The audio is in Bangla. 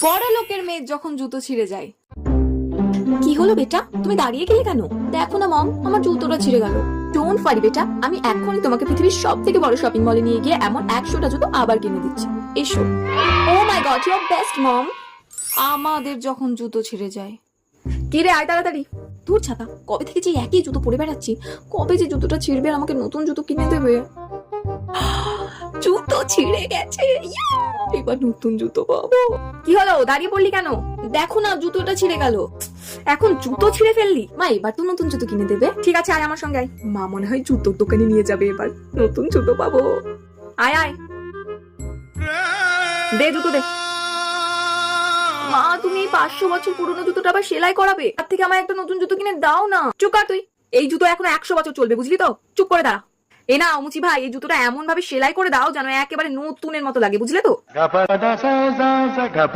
বড় লোকের মেয়ে যখন জুতো ছিঁড়ে যায়। কি হলো বেটা, তুমি দাঁড়িয়ে গেলে কেন? দেখো না মম, আমার জুতোটা ছিঁড়ে গেল। ডোন্ট ওয়ারি বেটা, আমি এখনই তোমাকে পৃথিবীর সব থেকে বড় শপিং মলে নিয়ে গিয়ে এমন 100টা জুতো আবার কিনে দিচ্ছি। এসো। Oh my god, you are best mom. আমাদের যখন জুতো ছিঁড়ে যায়। কি রে, আয় তাড়াতাড়ি। দূর ছাতা, কবে থেকে যে একই জুতো পরে বেড়াচ্ছি, কবে যে জুতোটা ছিঁড়বে আর আমাকে নতুন জুতো কিনে দেবে। জুতো ছিঁড়ে গেছে, এবার নতুন জুতো পাবো। কি হলো, দাঁড়িয়ে পড়লি কেন? দেখো না, জুতোটা ছিঁড়ে গেল। এখন জুতো ছিঁড়ে ফেললি? মা, এবার তো নতুন জুতো কিনে দেবে। ঠিক আছে, আয় আমার সঙ্গে আয়। মা মনে হয় জুতোর দোকানে নিয়ে যাবে, এবার নতুন জুতো পাবো। আয় আয়, দে জুতো দে। মা, তুমি এই 500 বছর পুরনো জুতোটা আবার সেলাই করাবে? তার থেকে আমার একটা নতুন জুতো কিনে দাও না। চুপ কর তুই, এই জুতো এখন 100 বছর চলবে, বুঝলি তো? চুপ করে দাঁড়া। এ না মুচি ভাই, এই জুতোটা এমন ভাবে সেলাই করে দাও যেন একেবারে নতুনের মতো লাগে, বুঝলে তো?